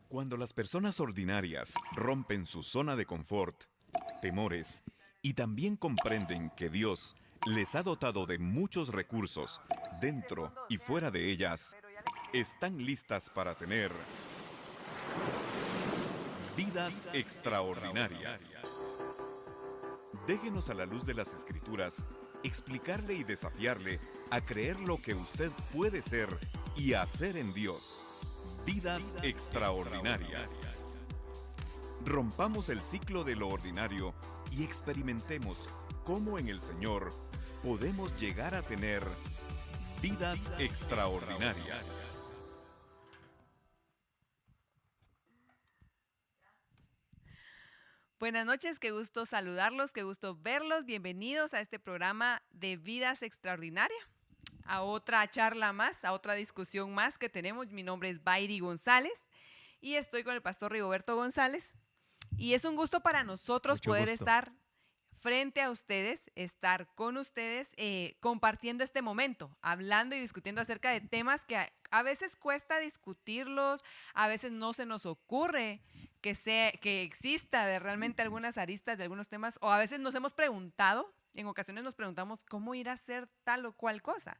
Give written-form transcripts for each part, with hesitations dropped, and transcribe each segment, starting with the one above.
Cuando las personas ordinarias rompen su zona de confort, temores y también comprenden que Dios les ha dotado de muchos recursos dentro y fuera de ellas, están listas para tener vidas extraordinarias. Déjenos a la luz de las Escrituras explicarle y desafiarle a creer lo que usted puede ser y hacer en Dios. Vidas extraordinarias. Rompamos el ciclo de lo ordinario y experimentemos cómo en el Señor podemos llegar a tener vidas extraordinarias. Buenas noches, qué gusto saludarlos, qué gusto verlos. Bienvenidos a este programa de Vidas Extraordinarias, a otra charla más, a otra discusión más que tenemos. Mi nombre es Bairi González y estoy con el pastor Rigoberto González. Y es un gusto para nosotros poder estar frente a ustedes, estar con ustedes, compartiendo este momento, hablando y discutiendo acerca de temas que a veces cuesta discutirlos, a veces no se nos ocurre que exista de realmente algunas aristas de algunos temas, o a veces nos hemos preguntado, en ocasiones nos preguntamos cómo ir a hacer tal o cual cosa.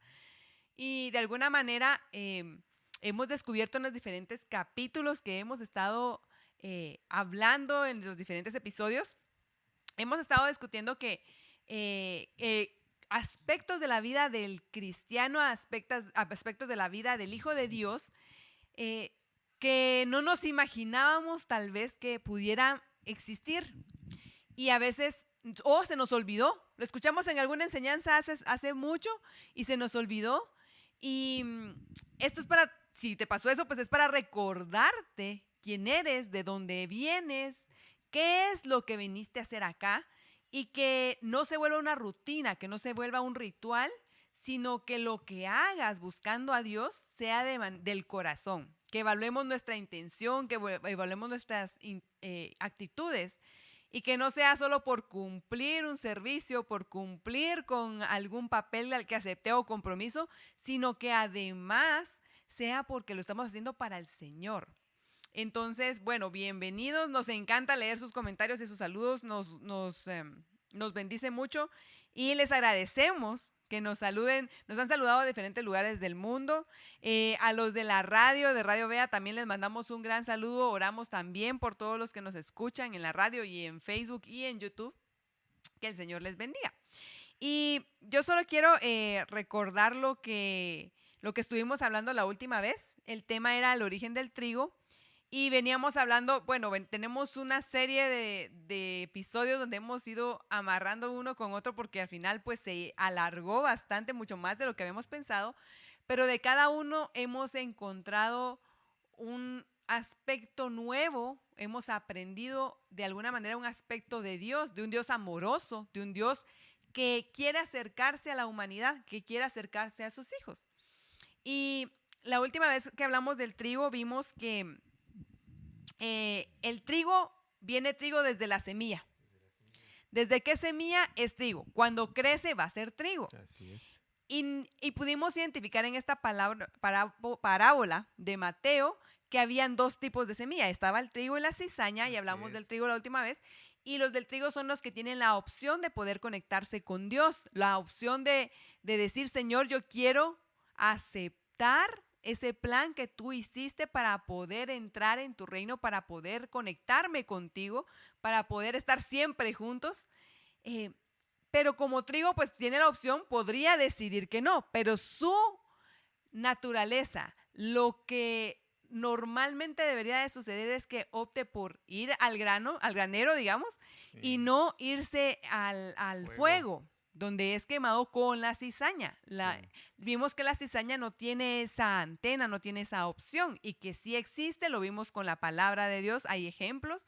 Y de alguna manera hemos descubierto en los diferentes capítulos que hemos estado hablando en los diferentes episodios, hemos estado discutiendo que aspectos de la vida del cristiano, aspectos de la vida del Hijo de Dios, que no nos imaginábamos tal vez que pudieran existir. Y a veces, se nos olvidó. Lo escuchamos en alguna enseñanza hace mucho y se nos olvidó. Y esto es para, si te pasó eso, pues es para recordarte quién eres, de dónde vienes, qué es lo que viniste a hacer acá, y que no se vuelva una rutina, que no se vuelva un ritual, sino que lo que hagas buscando a Dios sea del corazón, que evaluemos nuestra intención, que evaluemos nuestras actitudes, y que no sea solo por cumplir un servicio, por cumplir con algún papel al que acepté o compromiso, sino que además sea porque lo estamos haciendo para el Señor. Entonces, bueno, bienvenidos, nos encanta leer sus comentarios y sus saludos, nos bendice mucho y les agradecemos que nos saluden, nos han saludado de diferentes lugares del mundo. A los de la radio, de Radio Vea, también les mandamos un gran saludo, oramos también por todos los que nos escuchan en la radio y en Facebook y en YouTube, que el Señor les bendiga. Y yo solo quiero recordar lo que estuvimos hablando la última vez. El tema era el origen del trigo. Y veníamos hablando, bueno, tenemos una serie de episodios donde hemos ido amarrando uno con otro porque al final pues se alargó bastante, mucho más de lo que habíamos pensado, pero de cada uno hemos encontrado un aspecto nuevo, hemos aprendido de alguna manera un aspecto de Dios, de un Dios amoroso, de un Dios que quiere acercarse a la humanidad, que quiere acercarse a sus hijos. Y la última vez que hablamos del trigo vimos que el trigo, viene trigo desde la semilla. ¿Desde qué semilla es trigo? Cuando crece va a ser trigo. Así es. Y pudimos identificar en esta parábola de Mateo que habían dos tipos de semilla. Estaba el trigo y la cizaña, y hablamos del trigo la última vez. Y los del trigo son los que tienen la opción de poder conectarse con Dios, la opción de decir, Señor, yo quiero aceptar ese plan que tú hiciste para poder entrar en tu reino, para poder conectarme contigo, para poder estar siempre juntos. Pero como trigo, pues tiene la opción, podría decidir que no, pero su naturaleza, lo que normalmente debería de suceder es que opte por ir al granero, digamos, sí, y no irse al fuego, donde es quemado con la cizaña. Sí. Vimos que la cizaña no tiene esa antena, no tiene esa opción, y que sí existe, lo vimos con la palabra de Dios, hay ejemplos,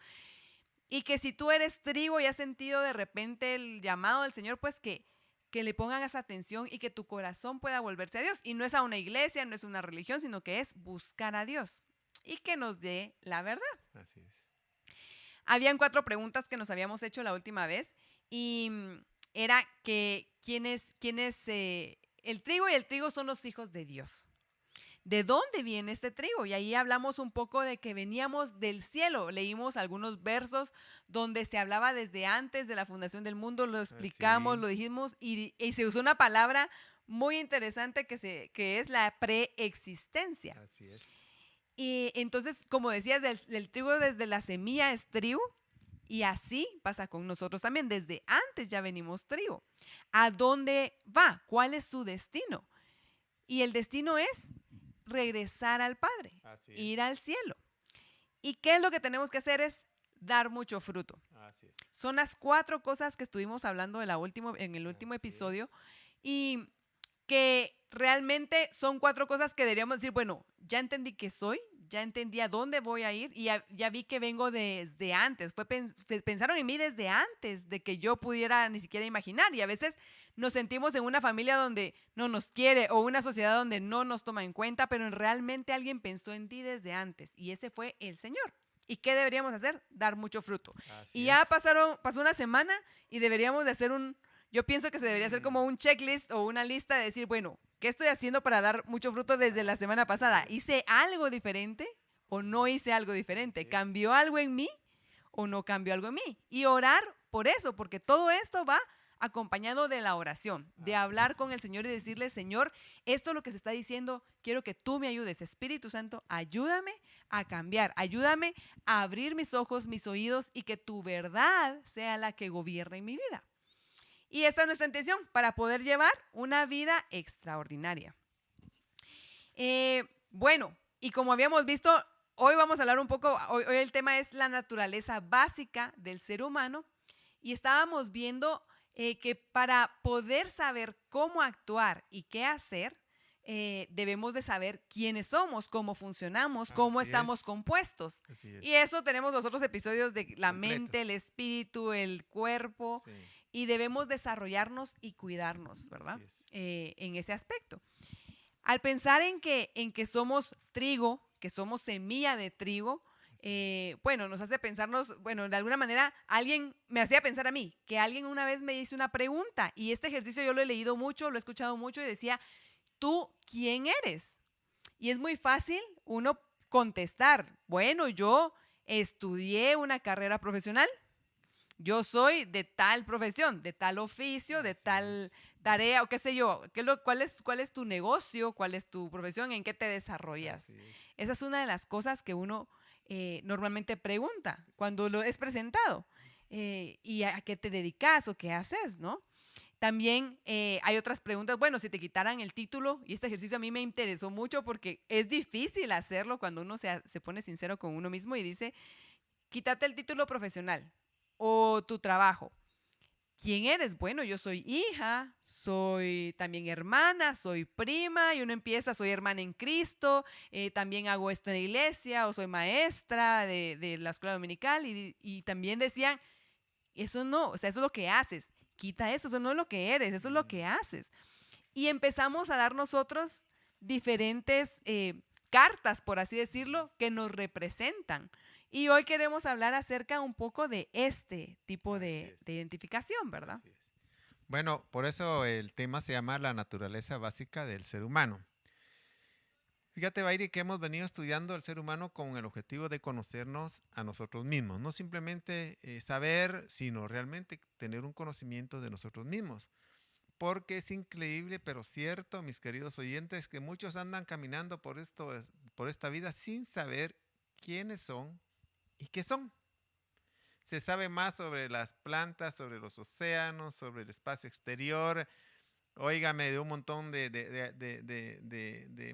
y que si tú eres trigo y has sentido de repente el llamado del Señor, pues que le pongan esa atención y que tu corazón pueda volverse a Dios. Y no es a una iglesia, no es una religión, sino que es buscar a Dios y que nos dé la verdad. Así es. Habían 4 preguntas que nos habíamos hecho la última vez, y era que el trigo y el trigo son los hijos de Dios. ¿de dónde viene este trigo? Y ahí hablamos un poco de que veníamos del cielo. Leímos algunos versos donde se hablaba desde antes de la fundación del mundo, lo explicamos, Sí. lo dijimos y se usó una palabra muy interesante que es la preexistencia. Así es. Y entonces, como decías, del trigo desde la semilla es trigo. Y así pasa con nosotros también. Desde antes ya venimos trigo. ¿A dónde va? ¿Cuál es su destino? Y el destino es regresar al Padre, Así es. ir al cielo. ¿Y qué es lo que tenemos que hacer? Es dar mucho fruto. Así es. Son las 4 cosas que estuvimos hablando en el último Así episodio es. y que realmente son 4 cosas que deberíamos decir, bueno, ya entendí qué soy, ya entendí a dónde voy a ir y ya vi que vengo desde antes. Pensaron en mí desde antes de que yo pudiera ni siquiera imaginar. Y a veces nos sentimos en una familia donde no nos quiere o una sociedad donde no nos toma en cuenta, pero realmente alguien pensó en ti desde antes y ese fue el Señor. ¿Y qué deberíamos hacer? Dar mucho fruto. Así Y ya es. pasó una semana y deberíamos de hacer yo pienso que se debería hacer como un checklist o una lista de decir, bueno, ¿qué estoy haciendo para dar mucho fruto desde la semana pasada? ¿Hice algo diferente o no hice algo diferente? Así es. ¿Cambió algo en mí o no cambió algo en mí? Y orar por eso, porque todo esto va acompañado de la oración, de Así hablar con el Señor y decirle, Señor, esto es lo que se está diciendo, quiero que tú me ayudes. Espíritu Santo, ayúdame a cambiar, ayúdame a abrir mis ojos, mis oídos y que tu verdad sea la que gobierne mi vida. Y esta es nuestra intención para poder llevar una vida extraordinaria. Bueno, y como habíamos visto, hoy vamos a hablar un poco, hoy el tema es la naturaleza básica del ser humano y estábamos viendo que para poder saber cómo actuar y qué hacer, debemos de saber quiénes somos, cómo funcionamos, cómo Así estamos es. compuestos. Así es. Y eso tenemos los otros episodios de la Completos. mente, el espíritu, el cuerpo, Sí. y debemos desarrollarnos y cuidarnos, ¿verdad? Así es. En ese aspecto. Al pensar en que somos trigo, que somos semilla de trigo, bueno, nos hace pensarnos, bueno, de alguna manera alguien me hacía pensar a mí, que alguien una vez me hizo una pregunta y este ejercicio yo lo he leído mucho, lo he escuchado mucho y decía, ¿tú quién eres? Y es muy fácil uno contestar, bueno, yo estudié una carrera profesional, yo soy de tal profesión, de tal oficio, de Así tal es. tarea o qué sé yo. ¿Cuál es tu negocio? ¿Cuál es tu profesión? ¿En qué te desarrollas? Así es. Esa es una de las cosas que uno normalmente pregunta cuando lo es presentado. ¿Y a qué te dedicas o qué haces, no? También hay otras preguntas. Bueno, si te quitaran el título, y este ejercicio a mí me interesó mucho porque es difícil hacerlo cuando uno se pone sincero con uno mismo y dice, quítate el título profesional o tu trabajo. ¿Quién eres? Bueno, yo soy hija, soy también hermana, soy prima, y uno empieza, soy hermana en Cristo, también hago esto en la iglesia, o soy maestra de la escuela dominical, y también decían, eso no, o sea, eso es lo que haces, quita eso no es lo que eres, eso es lo que haces. Y empezamos a dar nosotros diferentes cartas, por así decirlo, que nos representan. Y hoy queremos hablar acerca un poco de este tipo de identificación, ¿verdad? Así es. Bueno, por eso el tema se llama la naturaleza básica del ser humano. Fíjate, Bairi, que hemos venido estudiando el ser humano con el objetivo de conocernos a nosotros mismos. No simplemente saber, sino realmente tener un conocimiento de nosotros mismos. Porque es increíble, pero cierto, mis queridos oyentes, que muchos andan caminando por esta vida sin saber quiénes son y qué son. Se sabe más sobre las plantas, sobre los océanos, sobre el espacio exterior, óigame, de un montón de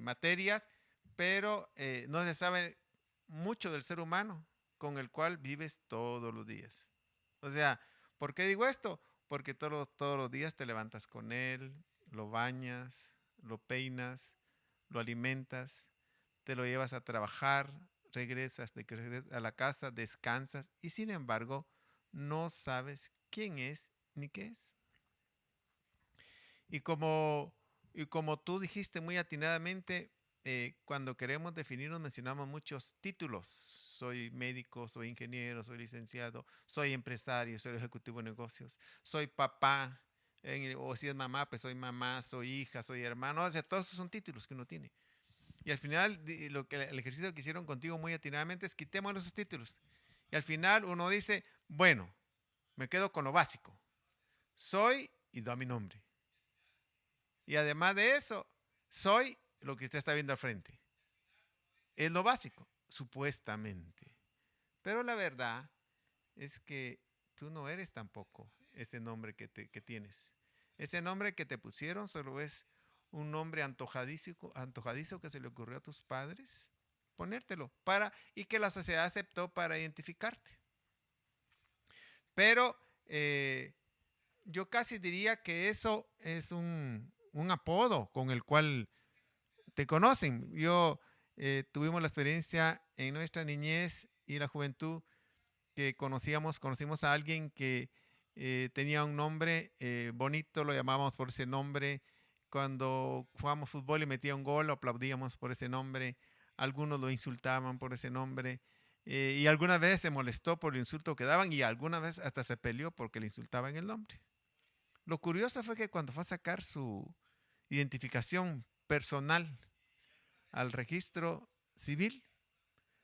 materias, pero no se sabe mucho del ser humano con el cual vives todos los días. O sea, ¿por qué digo esto? Porque todos los días te levantas con él, lo bañas, lo peinas, lo alimentas, te lo llevas a trabajar, regresas a la casa, descansas y sin embargo no sabes quién es ni qué es. Y como, y como tú dijiste muy atinadamente, cuando queremos definirnos mencionamos muchos títulos. Soy médico, soy ingeniero, soy licenciado, soy empresario, soy ejecutivo de negocios, soy papá, o si es mamá, pues soy mamá, soy hija, soy hermano. O sea, todos esos son títulos que uno tiene. Y al final, el ejercicio que hicieron contigo muy atinadamente es quitémosle esos títulos. Y al final uno dice, bueno, me quedo con lo básico. Soy y doy mi nombre. Y además de eso, soy lo que usted está viendo al frente. Es lo básico, supuestamente. Pero la verdad es que tú no eres tampoco ese nombre que tienes. Ese nombre que te pusieron solo es un nombre antojadizo que se le ocurrió a tus padres ponértelo y que la sociedad aceptó para identificarte. Pero yo casi diría que eso es un apodo con el cual te conocen. Tuvimos la experiencia en nuestra niñez y la juventud que conocimos a alguien que tenía un nombre bonito, lo llamábamos por ese nombre. Cuando jugábamos fútbol y metía un gol, lo aplaudíamos por ese nombre. Algunos lo insultaban por ese nombre. Y algunas veces se molestó por el insulto que daban y alguna vez hasta se peleó porque le insultaban el nombre. Lo curioso fue que cuando fue a sacar su identificación personal al registro civil,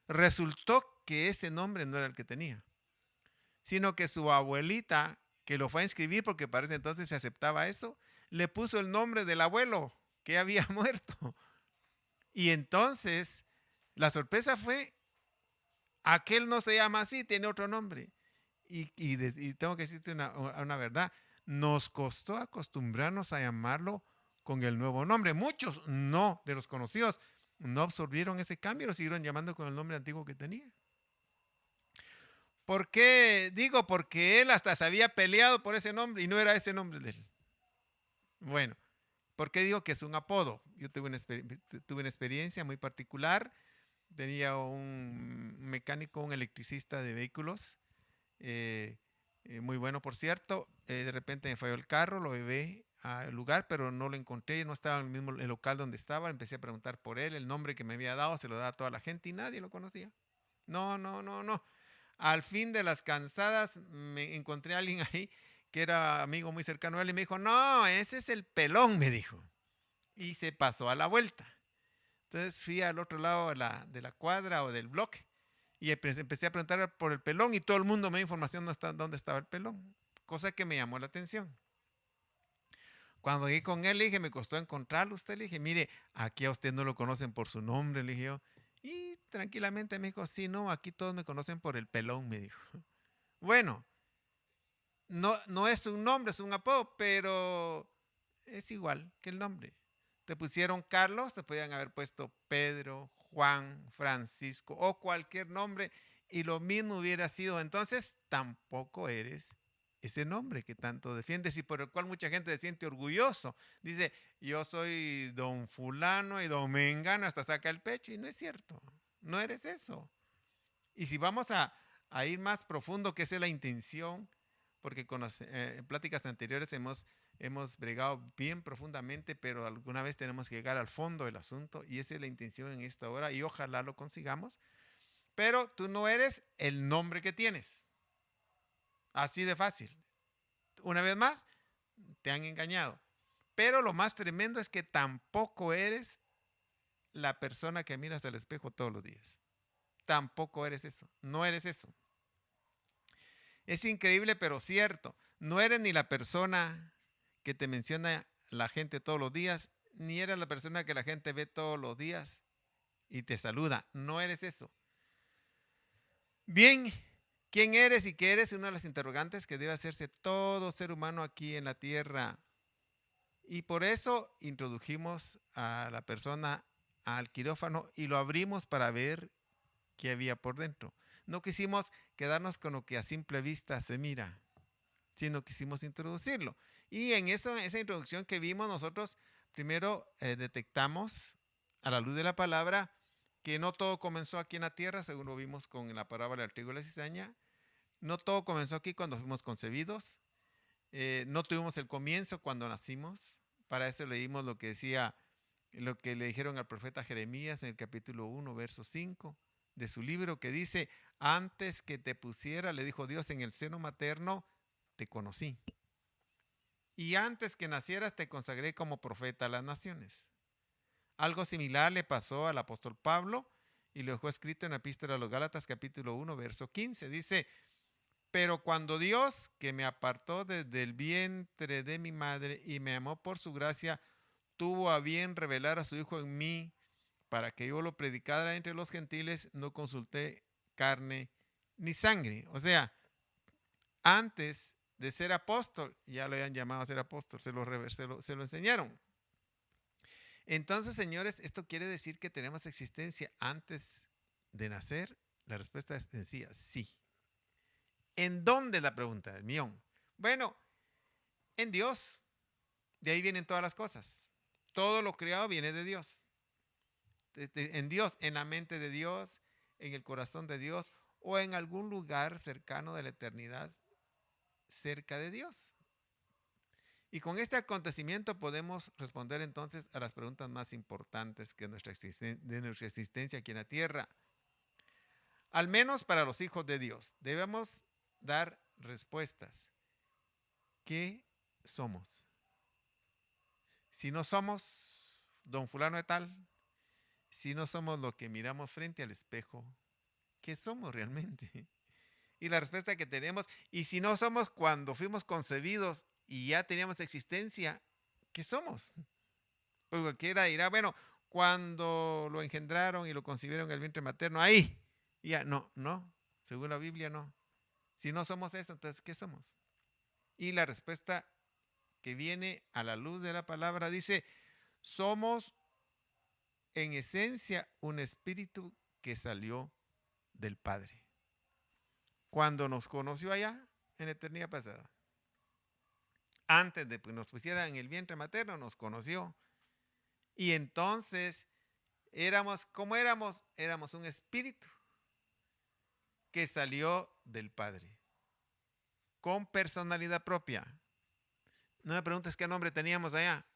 resultó que ese nombre no era el que tenía, sino que su abuelita, que lo fue a inscribir porque para ese entonces se aceptaba eso, le puso el nombre del abuelo que había muerto. Y entonces la sorpresa fue, aquel no se llama así, tiene otro nombre. Y tengo que decirte una verdad, nos costó acostumbrarnos a llamarlo con el nuevo nombre. Muchos de los conocidos no absorbieron ese cambio, lo siguieron llamando con el nombre antiguo que tenía. ¿Por qué? Digo, porque él hasta se había peleado por ese nombre y no era ese nombre de él. Bueno, ¿por qué digo que es un apodo? Yo tuve una experiencia muy particular. Tenía un mecánico, un electricista de vehículos, muy bueno por cierto. De repente me falló el carro, lo llevé al lugar, pero no lo encontré, no estaba en el local donde estaba. Empecé a preguntar por él, el nombre que me había dado, se lo daba a toda la gente y nadie lo conocía. No. Al fin de las cansadas me encontré a alguien ahí que era amigo muy cercano a él y me dijo, no, ese es el Pelón, me dijo. Y se pasó a la vuelta. Entonces fui al otro lado de la cuadra o del bloque y empecé a preguntar por el Pelón y todo el mundo me dio información de dónde estaba el Pelón, cosa que me llamó la atención. Cuando llegué con él, le dije, me costó encontrarlo usted. Le dije, mire, aquí a usted no lo conocen por su nombre, le dije yo. Y tranquilamente me dijo, sí, no, aquí todos me conocen por el Pelón, me dijo. Bueno, no es un nombre, es un apodo, pero es igual que el nombre. Te pusieron Carlos, te podían haber puesto Pedro, Juan, Francisco o cualquier nombre y lo mismo hubiera sido. Entonces, tampoco eres ese nombre que tanto defiendes y por el cual mucha gente se siente orgulloso. Dice, yo soy don fulano y don mengano, hasta saca el pecho y no es cierto. No eres eso. Y si vamos a ir más profundo, que esa es la intención, porque con las pláticas anteriores hemos bregado bien profundamente, pero alguna vez tenemos que llegar al fondo del asunto y esa es la intención en esta hora y ojalá lo consigamos. Pero tú no eres el nombre que tienes. Así de fácil. Una vez más, te han engañado. Pero lo más tremendo es que tampoco eres la persona que miras al espejo todos los días. Tampoco eres eso. No eres eso. Es increíble, pero cierto. No eres ni la persona que te menciona la gente todos los días, ni eres la persona que la gente ve todos los días y te saluda. No eres eso. Bien, ¿quién eres y qué eres? Una de las interrogantes que debe hacerse todo ser humano aquí en la tierra. Y por eso introdujimos a la persona al quirófano y lo abrimos para ver qué había por dentro. No quisimos quedarnos con lo que a simple vista se mira, sino quisimos introducirlo. Y en esa introducción que vimos nosotros, primero detectamos a la luz de la palabra que no todo comenzó aquí en la tierra, según lo vimos con la parábola del trigo y la cizaña. No todo comenzó aquí cuando fuimos concebidos. No tuvimos el comienzo cuando nacimos. Para eso leímos lo que le dijeron al profeta Jeremías en el capítulo 1, verso 5 de su libro, que dice, antes que te pusiera, le dijo Dios, en el seno materno, te conocí. Y antes que nacieras te consagré como profeta a las naciones. Algo similar le pasó al apóstol Pablo y lo dejó escrito en la epístola a los Gálatas capítulo 1, verso 15. Dice, pero cuando Dios, que me apartó desde el vientre de mi madre y me amó por su gracia, tuvo a bien revelar a su Hijo en mí para que yo lo predicara entre los gentiles, no consulté carne ni sangre. O sea, antes de ser apóstol, ya lo habían llamado a ser apóstol, se lo enseñaron. Entonces, señores, esto quiere decir que tenemos existencia antes de nacer. La respuesta es sencilla, sí. ¿En dónde es la pregunta del millón? Bueno, en Dios. De ahí vienen todas las cosas. Todo lo creado viene de Dios. En Dios, en la mente de Dios, en el corazón de Dios o en algún lugar cercano de la eternidad, cerca de Dios. Y con este acontecimiento podemos responder entonces a las preguntas más importantes de nuestra existencia aquí en la tierra. Al menos para los hijos de Dios, debemos dar respuestas. ¿Qué somos? Si no somos don fulano de tal, si no somos lo que miramos frente al espejo, ¿qué somos realmente? Y la respuesta que tenemos, y si no somos cuando fuimos concebidos y ya teníamos existencia, ¿qué somos? Porque cualquiera dirá, bueno, cuando lo engendraron y lo concibieron en el vientre materno, ahí, ya, no, según la Biblia no. Si no somos eso, entonces, ¿qué somos? Y la respuesta que viene a la luz de la palabra dice, somos en esencia un espíritu que salió del Padre. Cuando nos conoció allá, en la eternidad pasada. Antes de que nos pusiera en el vientre materno, nos conoció. Y entonces, ¿cómo éramos? Éramos un espíritu que salió del Padre. Con personalidad propia. No me preguntes qué nombre teníamos allá,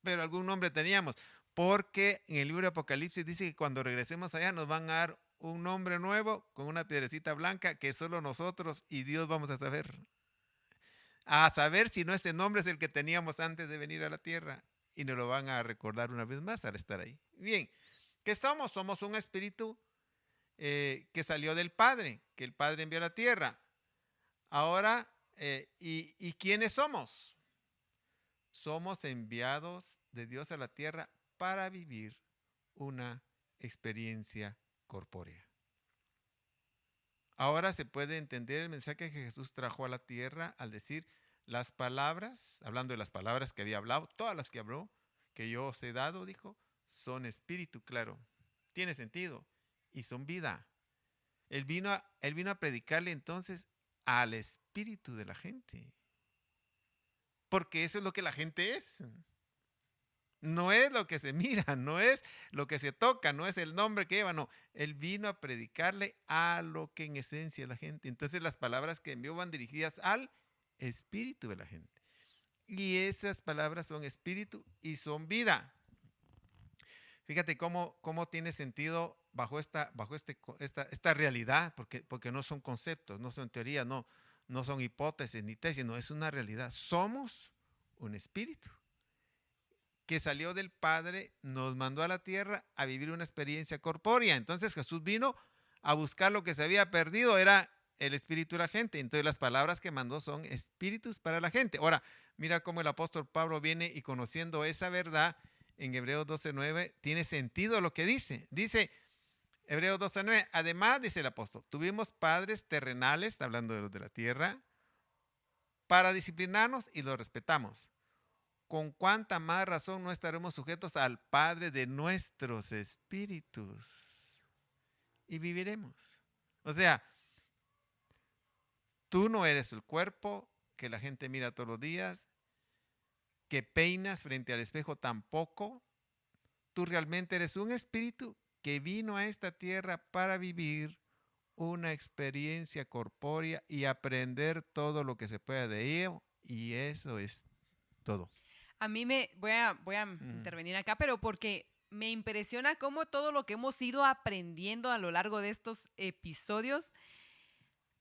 pero algún nombre teníamos. Porque en el libro de Apocalipsis dice que cuando regresemos allá nos van a dar un nombre nuevo con una piedrecita blanca que solo nosotros y Dios vamos a saber. A saber si no ese nombre es el que teníamos antes de venir a la tierra. Y nos lo van a recordar una vez más al estar ahí. Bien, ¿qué somos? Somos un espíritu que salió del Padre, que el Padre envió a la tierra. Ahora, ¿y quiénes somos? Somos enviados de Dios a la tierra para vivir una experiencia corpórea. Ahora se puede entender el mensaje que Jesús trajo a la tierra al decir las palabras, hablando de las palabras que había hablado, todas las que habló, que yo os he dado, dijo, son espíritu, claro, tiene sentido, y son vida. Él vino a predicarle entonces al espíritu de la gente, porque eso es lo que la gente es. No es lo que se mira, no es lo que se toca, no es el nombre que lleva, no. Él vino a predicarle a lo que en esencia es la gente. Entonces las palabras que envió van dirigidas al espíritu de la gente. Y esas palabras son espíritu y son vida. Fíjate cómo tiene sentido bajo esta realidad, porque no son conceptos, no son teorías, no son hipótesis ni tesis, no, es una realidad. Somos un espíritu que salió del Padre, nos mandó a la tierra a vivir una experiencia corpórea. Entonces Jesús vino a buscar lo que se había perdido, era el espíritu de la gente. Entonces las palabras que mandó son espíritus para la gente. Ahora, mira cómo el apóstol Pablo viene y conociendo esa verdad en Hebreos 12:9, tiene sentido lo que dice. Dice Hebreos 12:9, además, dice el apóstol, tuvimos padres terrenales, está hablando de los de la tierra, para disciplinarnos y los respetamos. ¿Con cuánta más razón no estaremos sujetos al Padre de nuestros espíritus? Y viviremos. O sea, tú no eres el cuerpo que la gente mira todos los días, que peinas frente al espejo tampoco. Tú realmente eres un espíritu que vino a esta tierra para vivir una experiencia corpórea y aprender todo lo que se pueda de ello. Y eso es todo. A mí voy a intervenir acá, pero porque me impresiona cómo todo lo que hemos ido aprendiendo a lo largo de estos episodios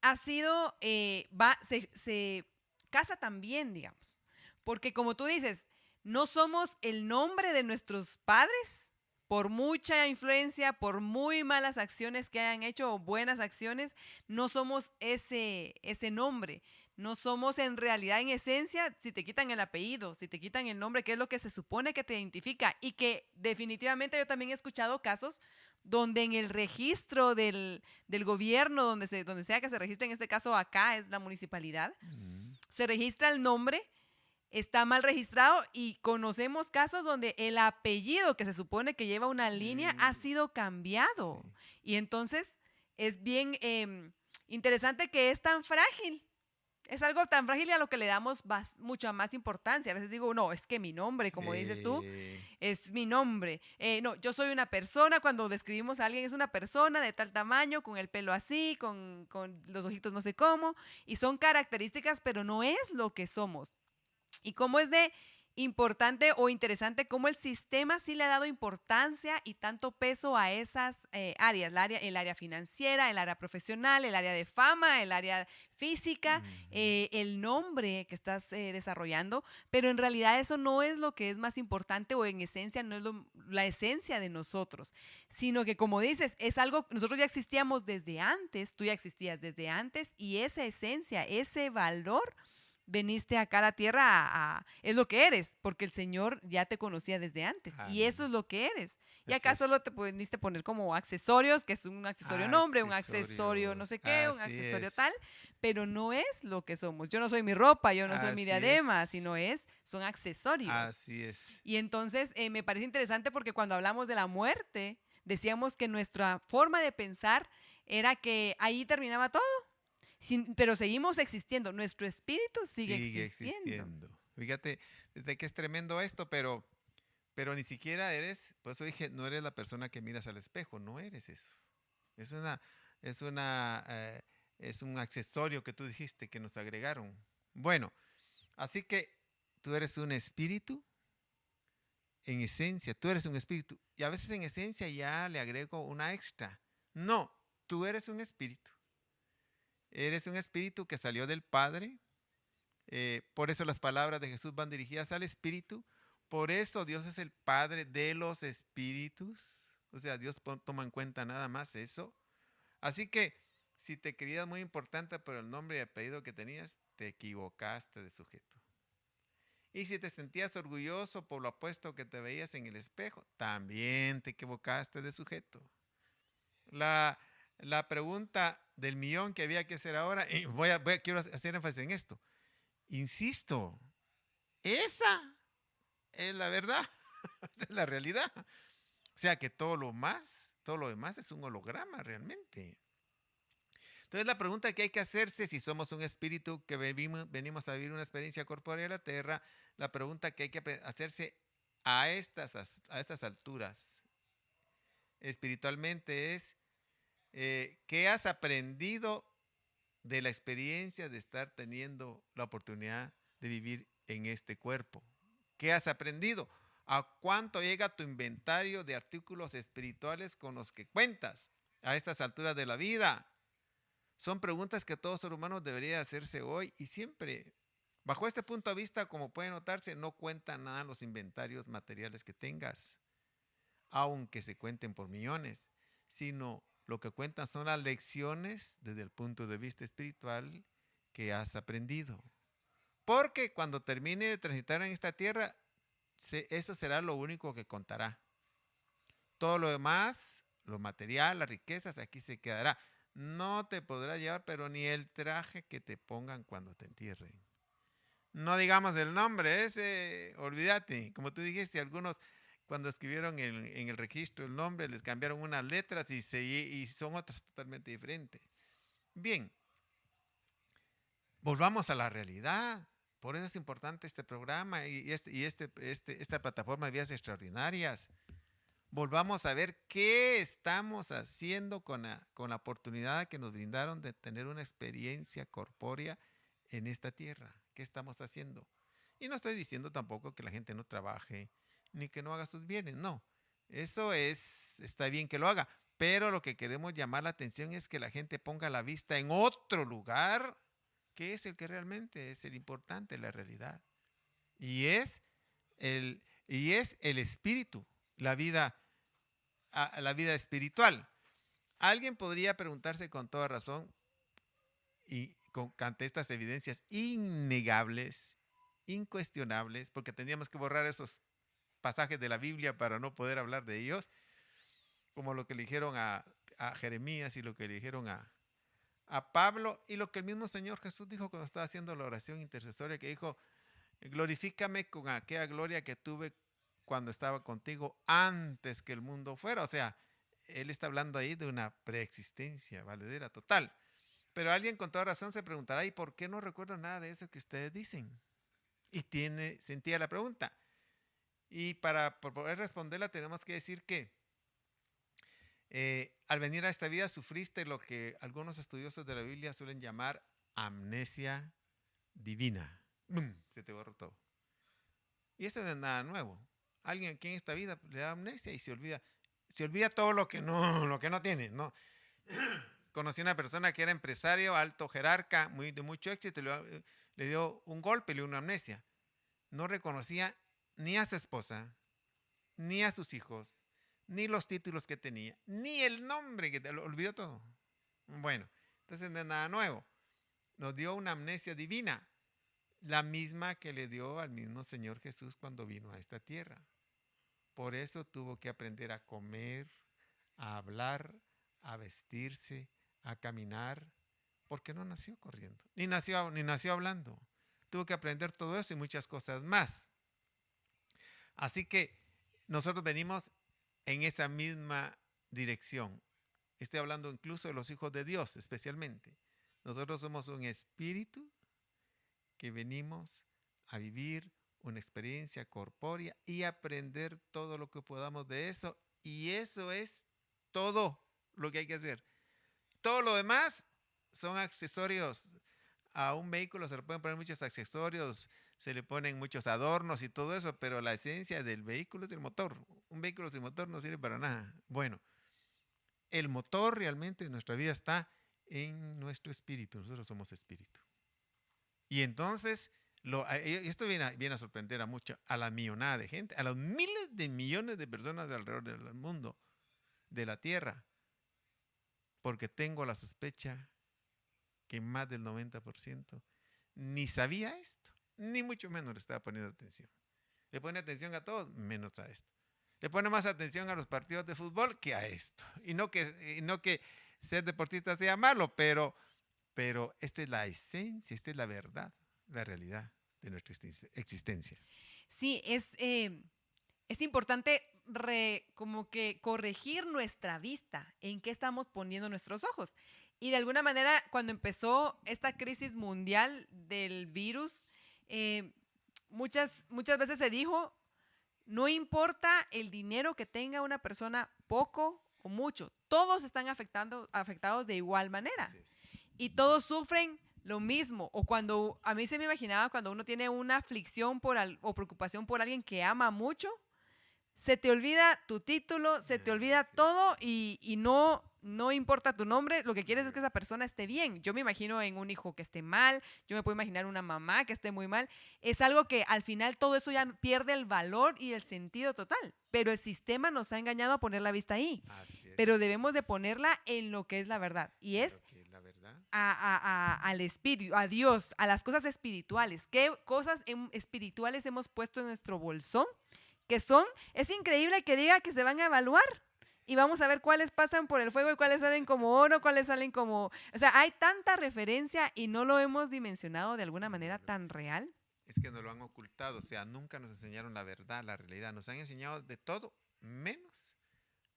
ha sido, se casa también, digamos. Porque como tú dices, no somos el nombre de nuestros padres, por mucha influencia, por muy malas acciones que hayan hecho o buenas acciones, no somos ese nombre. No somos en realidad, en esencia, si te quitan el apellido, si te quitan el nombre, que es lo que se supone que te identifica. Y que definitivamente yo también he escuchado casos donde en el registro del gobierno, donde sea que se registre, en este caso acá es la municipalidad, se registra el nombre, está mal registrado y conocemos casos donde el apellido que se supone que lleva una línea ha sido cambiado. Sí. Y entonces es bien interesante que es tan frágil. Es algo tan frágil y a lo que le damos mucha más importancia. A veces digo, no, es que mi nombre, como dices tú, Sí. es mi nombre. No, yo soy una persona, cuando describimos a alguien es una persona de tal tamaño, con el pelo así, con los ojitos no sé cómo, y son características, pero no es lo que somos. Y cómo es de importante o interesante cómo el sistema sí le ha dado importancia y tanto peso a esas áreas, el área financiera, el área profesional, el área de fama, el área física, el nombre que estás desarrollando, pero en realidad eso no es lo que es más importante o en esencia no es la esencia de nosotros, sino que como dices, es algo, nosotros ya existíamos desde antes, tú ya existías desde antes y esa esencia, ese valor veniste acá a la tierra es lo que eres, porque el Señor ya te conocía desde antes y eso Amén. es lo que eres. Y Así acá es. solo te viniste poner como accesorios, que es un accesorio nombre, un accesorio no Accesorios. sé qué, un Así accesorio es. tal, pero no es lo que somos. Yo no soy mi ropa, yo no soy mi Así diadema, es. sino son accesorios. Así es. Y entonces me parece interesante porque cuando hablamos de la muerte, decíamos que nuestra forma de pensar era que ahí terminaba todo. Pero seguimos existiendo, nuestro espíritu sigue Sigue existiendo. existiendo. Fíjate, de que es tremendo esto, pero ni siquiera eres, por eso dije, no eres la persona que miras al espejo, no eres eso. Es una, es una, es un accesorio que tú dijiste que nos agregaron. Bueno, así que tú eres un espíritu, en esencia, tú eres un espíritu. Y a veces en esencia ya le agrego una extra. No, tú eres un espíritu. Eres un espíritu que salió del Padre. Por eso las palabras de Jesús van dirigidas al espíritu. Por eso Dios es el Padre de los espíritus. O sea, Dios toma en cuenta nada más eso. Así que si te creías muy importante por el nombre y apellido que tenías, te equivocaste de sujeto. Y si te sentías orgulloso por lo apuesto que te veías en el espejo, también te equivocaste de sujeto. La, la pregunta del millón que había que hacer ahora, y quiero hacer énfasis en esto. Insisto, esa es la verdad, esa es la realidad. O sea que todo lo demás es un holograma realmente. Entonces la pregunta que hay que hacerse, si somos un espíritu que venimos a vivir una experiencia corpórea de la tierra, la pregunta que hay que hacerse a estas alturas espiritualmente es, ¿qué has aprendido de la experiencia de estar teniendo la oportunidad de vivir en este cuerpo? ¿Qué has aprendido? ¿A cuánto llega tu inventario de artículos espirituales con los que cuentas a estas alturas de la vida? Son preguntas que todo ser humano debería hacerse hoy y siempre. Bajo este punto de vista, como puede notarse, no cuentan nada los inventarios materiales que tengas, aunque se cuenten por millones, sino lo que cuentan son las lecciones desde el punto de vista espiritual que has aprendido. Porque cuando termine de transitar en esta tierra, eso será lo único que contará. Todo lo demás, lo material, las riquezas, aquí se quedará. No te podrá llevar, pero ni el traje que te pongan cuando te entierren. No digamos el nombre, ese, olvídate. Como tú dijiste, algunos cuando escribieron en el registro el nombre, les cambiaron unas letras y son otras totalmente diferentes. Bien, volvamos a la realidad. Por eso es importante este programa y esta plataforma de Vidas Extraordinarias. Volvamos a ver qué estamos haciendo con la oportunidad que nos brindaron de tener una experiencia corpórea en esta tierra. ¿Qué estamos haciendo? Y no estoy diciendo tampoco que la gente no trabaje ni que no haga sus bienes, no. Eso está bien que lo haga, pero lo que queremos llamar la atención es que la gente ponga la vista en otro lugar, que es el que realmente es el importante, la realidad. Y es el espíritu, la vida a la vida espiritual. Alguien podría preguntarse con toda razón y ante estas evidencias innegables, incuestionables, porque tendríamos que borrar esos pasajes de la Biblia para no poder hablar de ellos, como lo que le dijeron a Jeremías y lo que le dijeron a Pablo y lo que el mismo Señor Jesús dijo cuando estaba haciendo la oración intercesoria, que dijo, glorifícame con aquella gloria que tuve cuando estaba contigo antes que el mundo fuera. O sea, él está hablando ahí de una preexistencia valedera total. Pero alguien con toda razón se preguntará, ¿y por qué no recuerdo nada de eso que ustedes dicen? Y tiene sentido la pregunta. Y para poder responderla tenemos que decir que al venir a esta vida sufriste lo que algunos estudiosos de la Biblia suelen llamar amnesia divina. ¡Bum! Se te borró todo. Y eso no es nada nuevo. Alguien aquí en esta vida le da amnesia y se olvida todo lo que no tiene, ¿no? Conocí una persona que era empresario, alto jerarca, de mucho éxito, le dio un golpe, le dio una amnesia. No reconocía ni a su esposa, ni a sus hijos, ni los títulos que tenía, ni el nombre, lo olvidó todo. Bueno, entonces no es nada nuevo. Nos dio una amnesia divina, la misma que le dio al mismo Señor Jesús cuando vino a esta tierra. Por eso tuvo que aprender a comer, a hablar, a vestirse, a caminar, porque no nació corriendo, ni nació hablando. Tuvo que aprender todo eso y muchas cosas más. Así que nosotros venimos en esa misma dirección. Estoy hablando incluso de los hijos de Dios, especialmente. Nosotros somos un espíritu que venimos a vivir una experiencia corpórea y aprender todo lo que podamos de eso. Y eso es todo lo que hay que hacer. Todo lo demás son accesorios. A un vehículo se le pueden poner muchos accesorios, se le ponen muchos adornos y todo eso, pero la esencia del vehículo es el motor. Un vehículo sin motor no sirve para nada. Bueno, el motor realmente de nuestra vida está en nuestro espíritu. Nosotros somos espíritu. Y entonces, esto viene a sorprender a la millonada de gente, a los miles de millones de personas de alrededor del mundo, de la tierra, porque tengo la sospecha que más del 90% ni sabía esto, ni mucho menos le estaba poniendo atención. Le pone atención a todos, menos a esto. Le pone más atención a los partidos de fútbol que a esto. Y no que ser deportista sea malo, pero esta es la esencia, esta es la verdad, la realidad de nuestra existencia. Sí, es importante como que corregir nuestra vista, en qué estamos poniendo nuestros ojos. Y de alguna manera, cuando empezó esta crisis mundial del virus, muchas veces se dijo, no importa el dinero que tenga una persona, poco o mucho, todos están afectados de igual manera. Y todos sufren lo mismo. O cuando, a mí se me imaginaba cuando uno tiene una aflicción o preocupación por alguien que ama mucho, se te olvida tu título, se te olvida todo y no importa tu nombre, lo que quieres es que esa persona esté bien. Yo me imagino en un hijo que esté mal, yo me puedo imaginar una mamá que esté muy mal. Es algo que al final todo eso ya pierde el valor y el sentido total. Pero el sistema nos ha engañado a poner la vista ahí. Pero debemos de ponerla en lo que es la verdad. Y es al espíritu, a Dios, a las cosas espirituales. ¿Qué cosas espirituales hemos puesto en nuestro bolsón? Es increíble que diga que se van a evaluar y vamos a ver cuáles pasan por el fuego y cuáles salen como oro, cuáles salen como... O sea, hay tanta referencia y no lo hemos dimensionado de alguna manera tan real. Es que nos lo han ocultado, o sea, nunca nos enseñaron la verdad, la realidad. Nos han enseñado de todo, menos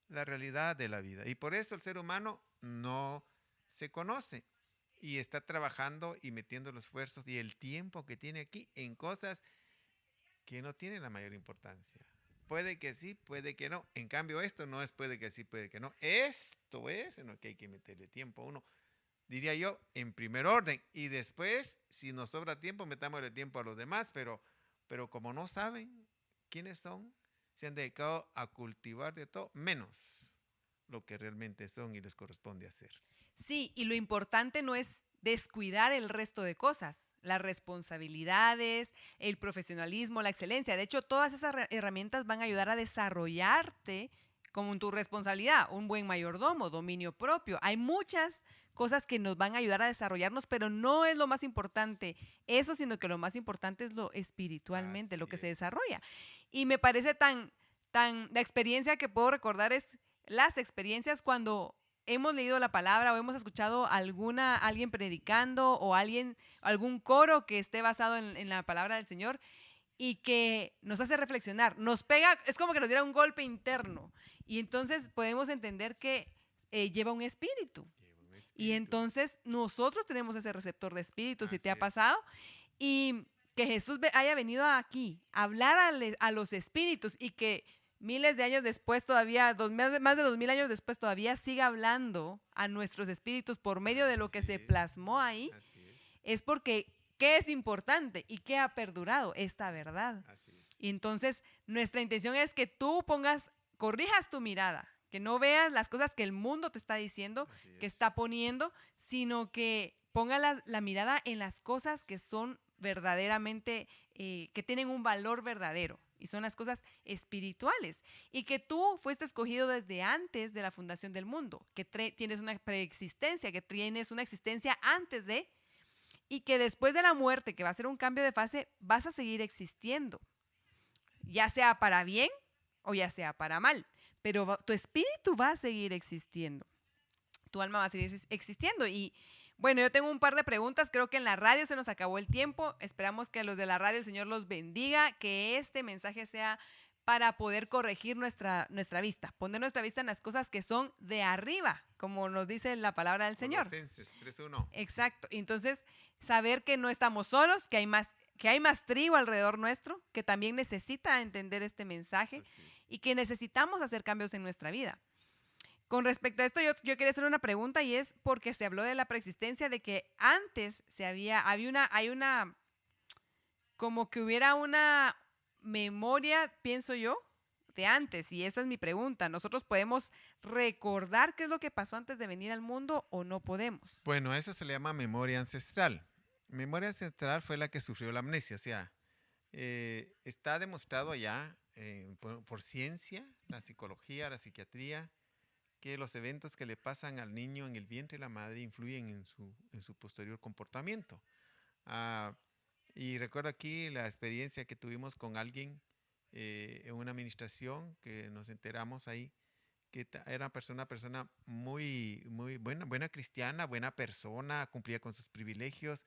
la realidad de la vida. Y por eso el ser humano no se conoce y está trabajando y metiendo los esfuerzos y el tiempo que tiene aquí en cosas que no tiene la mayor importancia. Puede que sí, puede que no. En cambio, esto no es puede que sí, puede que no. Esto es en lo que hay que meterle tiempo a uno. Diría yo, en primer orden. Y después, si nos sobra tiempo, metámosle tiempo a los demás. Pero como no saben quiénes son, se han dedicado a cultivar de todo, menos lo que realmente son y les corresponde hacer. Sí, y lo importante no es descuidar el resto de cosas, las responsabilidades, el profesionalismo, la excelencia. De hecho, todas esas herramientas van a ayudar a desarrollarte como tu responsabilidad, un buen mayordomo, dominio propio. Hay muchas cosas que nos van a ayudar a desarrollarnos, pero no es lo más importante eso, sino que lo más importante es lo espiritualmente, lo que se desarrolla. Y me parece la experiencia que puedo recordar es las experiencias cuando hemos leído la palabra o hemos escuchado alguien predicando o algún coro que esté basado en la palabra del Señor y que nos hace reflexionar, nos pega, es como que nos diera un golpe interno y entonces podemos entender que lleva un espíritu. Y entonces nosotros tenemos ese receptor de espíritu, si te ha pasado, y que Jesús haya venido aquí a hablar a los espíritus y que miles de años después todavía, más de 2000 años después todavía siga hablando a nuestros espíritus por medio de lo que se plasmó ahí, es porque ¿qué es importante y qué ha perdurado? Esta verdad. Y entonces nuestra intención es que tú corrijas tu mirada, que no veas las cosas que el mundo te está diciendo, que está poniendo, sino que ponga la mirada en las cosas que son verdaderamente, que tienen un valor verdadero. Y son las cosas espirituales. Y que tú fuiste escogido desde antes de la fundación del mundo, que tienes una preexistencia, que tienes una existencia antes de, y que después de la muerte, que va a ser un cambio de fase, vas a seguir existiendo. Ya sea para bien o ya sea para mal. Pero tu espíritu va a seguir existiendo. Tu alma va a seguir existiendo. Y bueno, yo tengo un par de preguntas. Creo que en la radio se nos acabó el tiempo. Esperamos que a los de la radio el Señor los bendiga, que este mensaje sea para poder corregir nuestra vista, poner nuestra vista en las cosas que son de arriba, como nos dice la palabra del Señor. Colosenses 3:1. Exacto. Entonces, saber que no estamos solos, que hay más trigo alrededor nuestro, que también necesita entender este mensaje y que necesitamos hacer cambios en nuestra vida. Con respecto a esto, yo quería hacer una pregunta y es porque se habló de la preexistencia, de que antes como que hubiera una memoria, pienso yo, de antes, y esa es mi pregunta. ¿Nosotros podemos recordar qué es lo que pasó antes de venir al mundo o no podemos? Bueno, a eso se le llama memoria ancestral. Memoria ancestral fue la que sufrió la amnesia, o sea, está demostrado ya por ciencia, la psicología, la psiquiatría, que los eventos que le pasan al niño en el vientre de la madre influyen en su posterior comportamiento. Y recuerdo aquí la experiencia que tuvimos con alguien en una administración que nos enteramos ahí, que era una persona muy, muy buena cristiana, buena persona, cumplía con sus privilegios.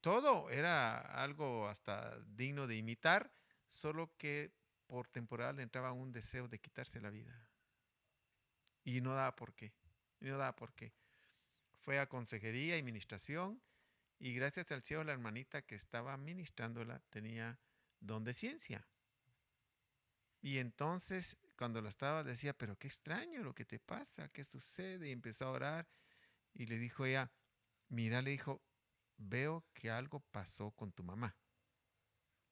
Todo era algo hasta digno de imitar, solo que por temporal le entraba un deseo de quitarse la vida. Y no daba por qué. Fue a consejería y ministración y gracias al cielo la hermanita que estaba ministrándola tenía don de ciencia. Y entonces cuando la estaba decía, pero qué extraño lo que te pasa, qué sucede, y empezó a orar y le dijo ella, mira, le dijo, veo que algo pasó con tu mamá,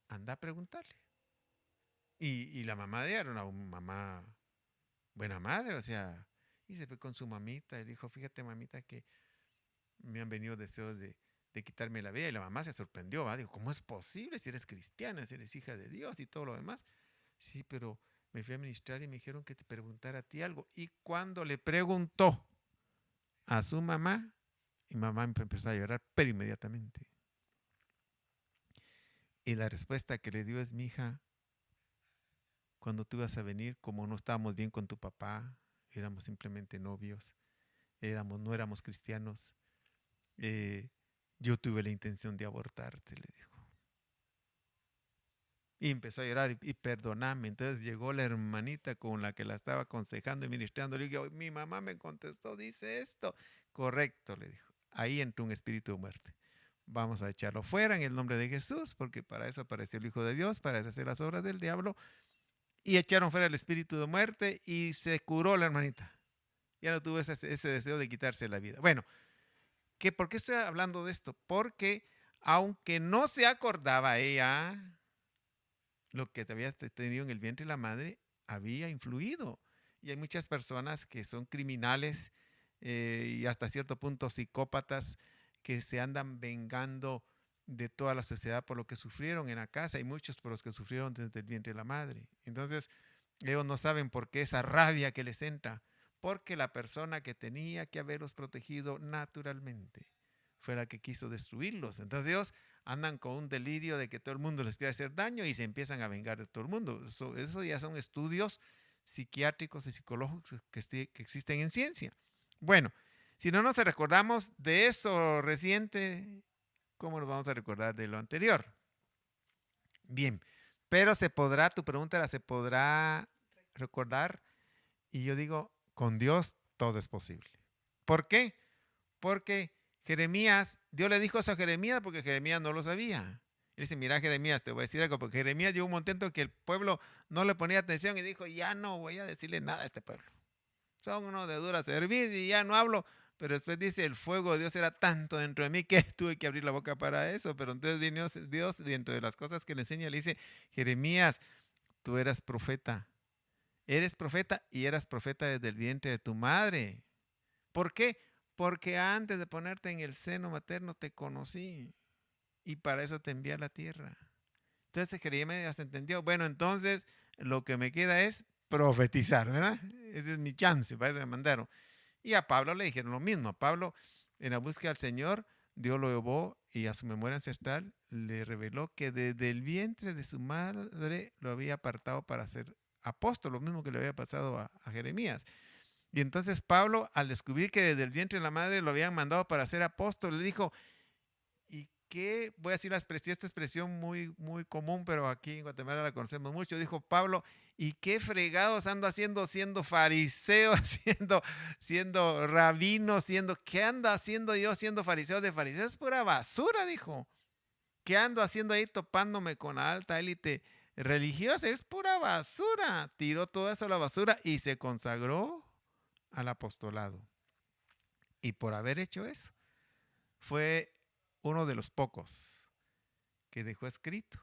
anda a preguntarle. Y la mamá de ella era una mamá buena madre, o sea, y se fue con su mamita y le dijo, fíjate mamita que me han venido deseos de quitarme la vida. Y la mamá se sorprendió, ¿va? Dijo, ¿cómo es posible si eres cristiana, si eres hija de Dios y todo lo demás? Sí, pero me fui a ministrar y me dijeron que te preguntara a ti algo. Y cuando le preguntó a su mamá, mi mamá empezó a llorar, pero inmediatamente. Y la respuesta que le dio es, mi hija, cuando tú ibas a venir, como no estábamos bien con tu papá, éramos simplemente novios, no éramos cristianos, yo tuve la intención de abortarte, le dijo. Y empezó a llorar y perdóname. Entonces llegó la hermanita con la que la estaba aconsejando y ministrando. Le dijo, mi mamá me contestó, dice esto. Correcto, le dijo. Ahí entró un espíritu de muerte. Vamos a echarlo fuera en el nombre de Jesús, porque para eso apareció el Hijo de Dios, para deshacer las obras del diablo. Y echaron fuera el espíritu de muerte y se curó la hermanita. Ya no tuvo ese deseo de quitarse la vida. Bueno, ¿por qué estoy hablando de esto? Porque aunque no se acordaba ella, lo que había tenido en el vientre de la madre había influido. Y hay muchas personas que son criminales y hasta cierto punto psicópatas que se andan vengando de toda la sociedad por lo que sufrieron en la casa. Hay muchos por los que sufrieron desde el vientre de la madre. Entonces, Ellos no saben por qué esa rabia que les entra, porque la persona que tenía que haberlos protegido naturalmente fue la que quiso destruirlos. Entonces ellos andan con un delirio de que todo el mundo les quiere hacer daño y se empiezan a vengar de todo el mundo. Eso ya son estudios psiquiátricos y psicológicos que existen en ciencia. Bueno, si no nos recordamos de eso reciente, ¿cómo nos vamos a recordar de lo anterior? Bien, pero tu pregunta era, ¿se podrá recordar? Y yo digo, con Dios todo es posible. ¿Por qué? Porque Jeremías, Dios le dijo eso a Jeremías porque Jeremías no lo sabía. Él dice, mira Jeremías, te voy a decir algo, porque Jeremías llegó un momento en que el pueblo no le ponía atención y dijo, ya no voy a decirle nada a este pueblo. Son unos de dura servir y ya no hablo. Pero después dice, el fuego de Dios era tanto dentro de mí que tuve que abrir la boca para eso. Pero entonces vino Dios, dentro de las cosas que le enseña, le dice, Jeremías, tú eras profeta. Eres profeta y eras profeta desde el vientre de tu madre. ¿Por qué? Porque antes de ponerte en el seno materno te conocí y para eso te envié a la tierra. Entonces Jeremías entendió, bueno, entonces lo que me queda es profetizar, ¿verdad? Ese es mi chance, para eso me mandaron. Y a Pablo le dijeron lo mismo. A Pablo, en la búsqueda del Señor, Dios lo llevó y a su memoria ancestral le reveló que desde el vientre de su madre lo había apartado para ser apóstol, lo mismo que le había pasado a Jeremías. Y entonces Pablo, al descubrir que desde el vientre de la madre lo habían mandado para ser apóstol, le dijo, ¿y qué? Voy a decir esta expresión muy, muy común, pero aquí en Guatemala la conocemos mucho. Dijo Pablo, ¿y qué fregados ando haciendo siendo fariseo, siendo rabino, qué ando haciendo yo siendo fariseo de fariseos? Es pura basura, dijo. ¿Qué ando haciendo ahí topándome con la alta élite religiosa? Es pura basura. Tiró todo eso a la basura y se consagró al apostolado. Y por haber hecho eso, fue uno de los pocos que dejó escrito,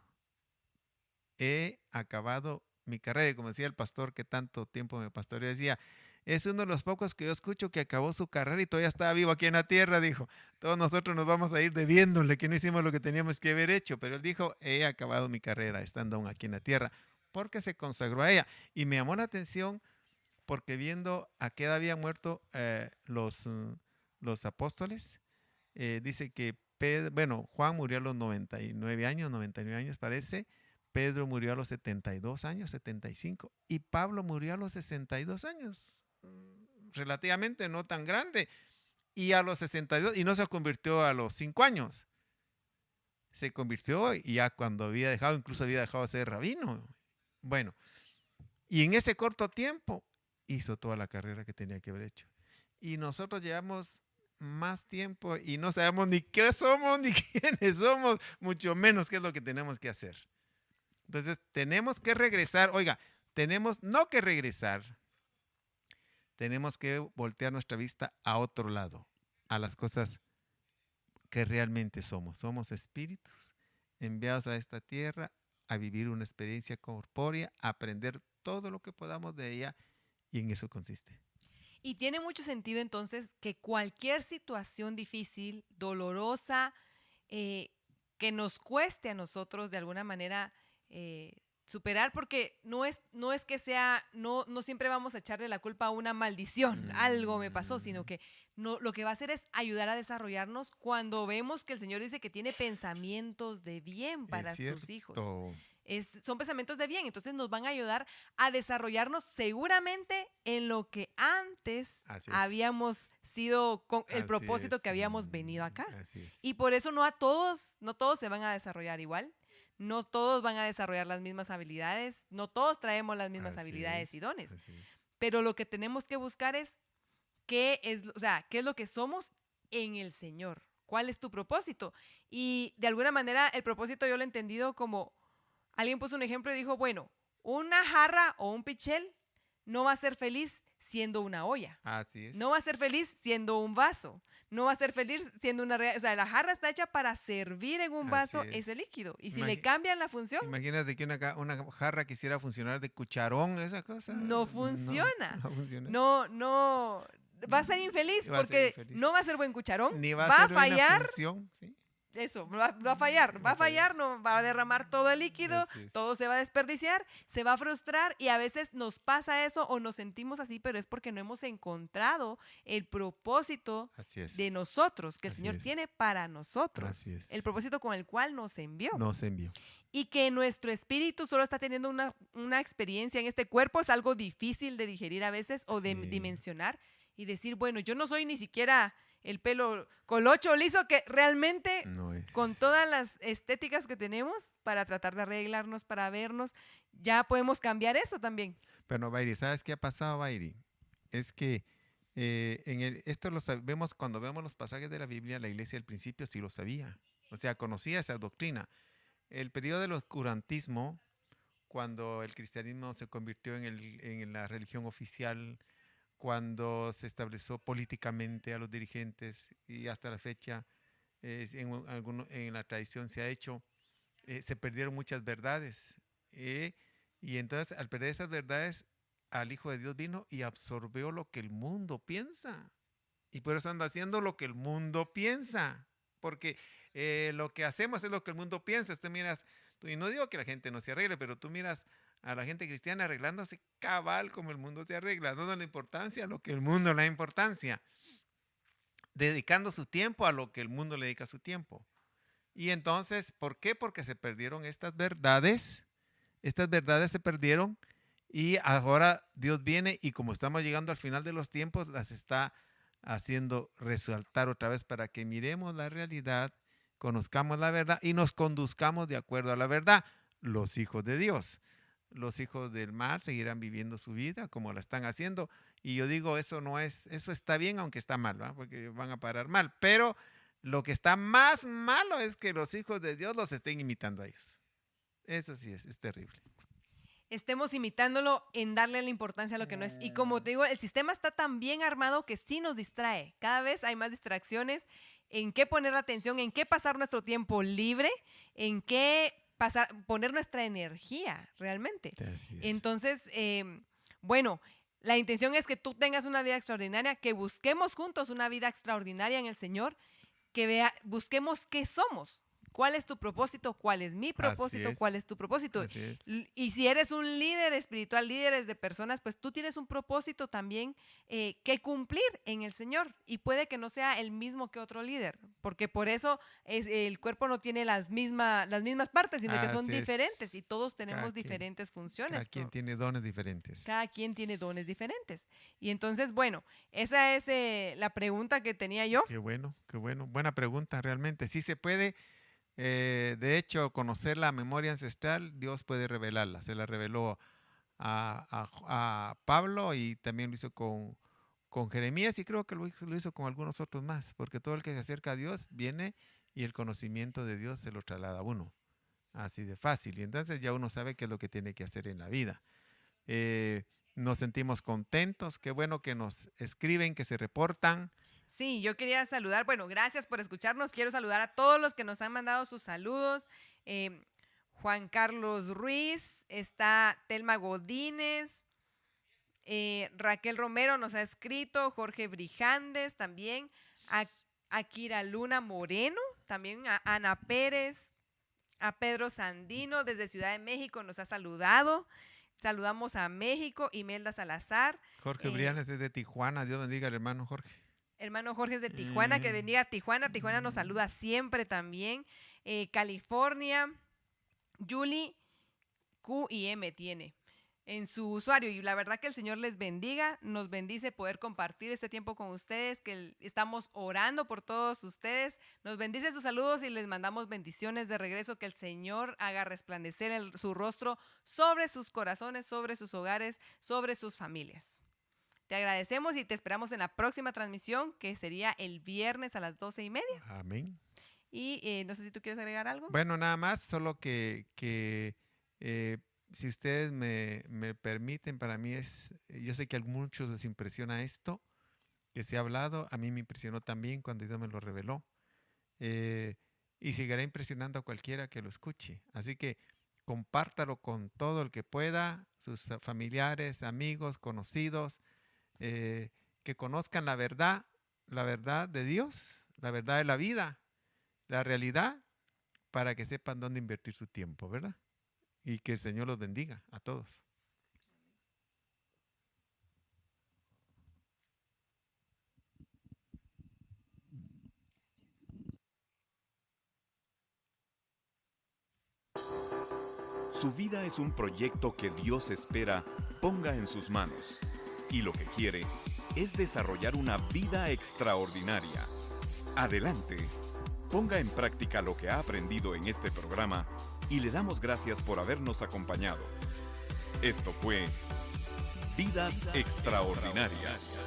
he acabado mi carrera. Y como decía el pastor que tanto tiempo me pastoreó, decía, es uno de los pocos que yo escucho que acabó su carrera y todavía está vivo aquí en la tierra, dijo. Todos nosotros nos vamos a ir debiéndole que no hicimos lo que teníamos que haber hecho, pero él dijo, he acabado mi carrera estando aún aquí en la tierra, porque se consagró a ella. Y me llamó la atención porque viendo a qué edad habían muerto los apóstoles, dice que Juan murió a los 99 años parece, Pedro murió a los 72 años, 75, y Pablo murió a los 62 años, relativamente no tan grande, y a los 62, y no se convirtió a los 5 años, se convirtió y ya cuando incluso había dejado de ser rabino. Bueno, y en ese corto tiempo hizo toda la carrera que tenía que haber hecho. Y nosotros llevamos más tiempo y no sabemos ni qué somos, ni quiénes somos, mucho menos qué es lo que tenemos que hacer. Entonces, tenemos que regresar. Oiga, no que regresar, tenemos que voltear nuestra vista a otro lado, a las cosas que realmente somos. Somos espíritus enviados a esta tierra a vivir una experiencia corpórea, a aprender todo lo que podamos de ella, y en eso consiste. Y tiene mucho sentido entonces que cualquier situación difícil, dolorosa, que nos cueste a nosotros de alguna manera superar, porque no es que sea, no siempre vamos a echarle la culpa a una maldición, algo me pasó, sino que lo que va a hacer es ayudar a desarrollarnos cuando vemos que el Señor dice que tiene pensamientos de bien para sus hijos. Son pensamientos de bien, entonces nos van a ayudar a desarrollarnos seguramente en lo que antes habíamos sido con el propósito que habíamos venido acá. Y por eso no todos se van a desarrollar igual, no todos van a desarrollar las mismas habilidades, no todos traemos las mismas habilidades y dones. Pero lo que tenemos que buscar es qué es lo que somos en el Señor, cuál es tu propósito. Y de alguna manera el propósito yo lo he entendido como alguien puso un ejemplo y dijo, bueno, una jarra o un pichel no va a ser feliz siendo una olla. Así es. No va a ser feliz siendo un vaso. No va a ser feliz siendo una... O sea, la jarra está hecha para servir en un vaso ese líquido. Y si le cambian la función... Imagínate que una jarra quisiera funcionar de cucharón, esa cosa. No funciona. No funciona. No. Va a ser infeliz porque no va a ser buen cucharón. Ni va a ser fallar. Una función, ¿sí? eso, va a fallar, no va a derramar todo el líquido, Así es. todo se va a desperdiciar, se va a frustrar y a veces nos pasa eso o nos sentimos así, pero es porque no hemos encontrado el propósito Así es. de nosotros, que el Así Señor es. tiene para nosotros, Así es. el propósito con el cual nos envió. Nos envió. Y que nuestro espíritu solo está teniendo una experiencia en este cuerpo, es algo difícil de digerir a veces o de Sí. dimensionar y decir, bueno, yo no soy ni siquiera el pelo colocho o liso, que realmente No es. con todas las estéticas que tenemos para tratar de arreglarnos, para vernos, ya podemos cambiar eso también. Pero Bairi, ¿sabes qué ha pasado, Bairi? Es que esto lo sabemos cuando vemos los pasajes de la Biblia, la iglesia al principio sí lo sabía. O sea, conocía esa doctrina. El periodo del oscurantismo, cuando el cristianismo se convirtió en la religión oficial, cuando se estableció políticamente a los dirigentes y hasta la fecha en la tradición se ha hecho, se perdieron muchas verdades. Y entonces al perder esas verdades, al Hijo de Dios vino y absorbió lo que el mundo piensa. Y por eso anda haciendo lo que el mundo piensa. Porque lo que hacemos es lo que el mundo piensa. Tú miras, y no digo que la gente no se arregle, pero tú miras a la gente cristiana arreglándose cabal como el mundo se arregla, no dando importancia a lo que el mundo le da importancia, dedicando su tiempo a lo que el mundo le dedica su tiempo. Y entonces, ¿por qué? Porque se perdieron estas verdades se perdieron y ahora Dios viene y como estamos llegando al final de los tiempos, las está haciendo resaltar otra vez para que miremos la realidad, conozcamos la verdad y nos conduzcamos de acuerdo a la verdad. Los hijos de Dios. Los hijos del mal seguirán viviendo su vida como la están haciendo. Y yo digo, eso está bien, aunque está mal, ¿verdad? Porque van a parar mal. Pero lo que está más malo es que los hijos de Dios los estén imitando a ellos. Eso sí es terrible. Estemos imitándolo en darle la importancia a lo que no es. Y como te digo, el sistema está tan bien armado que sí nos distrae. Cada vez hay más distracciones en qué poner la atención, en qué pasar nuestro tiempo libre, en qué poner nuestra energía realmente. Así es. Entonces, bueno, la intención es que tú tengas una vida extraordinaria, que busquemos juntos una vida extraordinaria en el Señor, que busquemos qué somos. ¿Cuál es tu propósito? ¿Cuál es mi propósito? ¿Cuál es tu propósito? Así es. Y si eres un líder espiritual, líderes de personas, pues tú tienes un propósito también que cumplir en el Señor. Y puede que no sea el mismo que otro líder, porque por eso el cuerpo no tiene las mismas partes, sino que son Así es. diferentes y todos tenemos Cada quien- diferentes funciones. Cada quien tiene dones diferentes. Cada quien tiene dones diferentes. Y entonces, bueno, esa es la pregunta que tenía yo. Qué bueno, qué bueno. Buena pregunta, realmente. Sí se puede. De hecho, conocer la memoria ancestral, Dios puede revelarla. Se la reveló a Pablo y también lo hizo con Jeremías y creo que lo hizo con algunos otros más, porque todo el que se acerca a Dios viene y el conocimiento de Dios se lo traslada a uno. Así de fácil. Y entonces ya uno sabe qué es lo que tiene que hacer en la vida. Nos sentimos contentos. Qué bueno que nos escriben, que se reportan. Sí, yo quería saludar, bueno, gracias por escucharnos. Quiero saludar a todos los que nos han mandado sus saludos. Juan Carlos Ruiz, está Telma Godínez, Raquel Romero nos ha escrito, Jorge Brijandes también, Akira Luna Moreno, también a Ana Pérez, a Pedro Sandino desde Ciudad de México nos ha saludado. Saludamos a México, Imelda Salazar. Jorge Brianes es de Tijuana. Dios bendiga al hermano Jorge. Hermano Jorge es de Tijuana, que bendiga a Tijuana. Tijuana nos saluda siempre también. California, Julie Q y M tiene en su usuario. Y la verdad que el Señor les bendiga, nos bendice poder compartir este tiempo con ustedes, que estamos orando por todos ustedes. Nos bendice sus saludos y les mandamos bendiciones de regreso, que el Señor haga resplandecer su rostro sobre sus corazones, sobre sus hogares, sobre sus familias. Te agradecemos y te esperamos en la próxima transmisión, que sería el viernes a las 12:30. Amén. Y no sé si tú quieres agregar algo. Bueno, nada más, solo que si ustedes me permiten, para mí yo sé que a muchos les impresiona esto que se ha hablado, a mí me impresionó también cuando Dios me lo reveló. Y seguirá impresionando a cualquiera que lo escuche. Así que compártalo con todo el que pueda, sus familiares, amigos, conocidos, que conozcan la verdad de Dios, la verdad de la vida, la realidad para que sepan dónde invertir su tiempo, ¿verdad? Y que el Señor los bendiga a todos. Su vida es un proyecto que Dios espera ponga en sus manos, y lo que quiere es desarrollar una vida extraordinaria. Adelante, ponga en práctica lo que ha aprendido en este programa y le damos gracias por habernos acompañado. Esto fue Vidas Extraordinarias.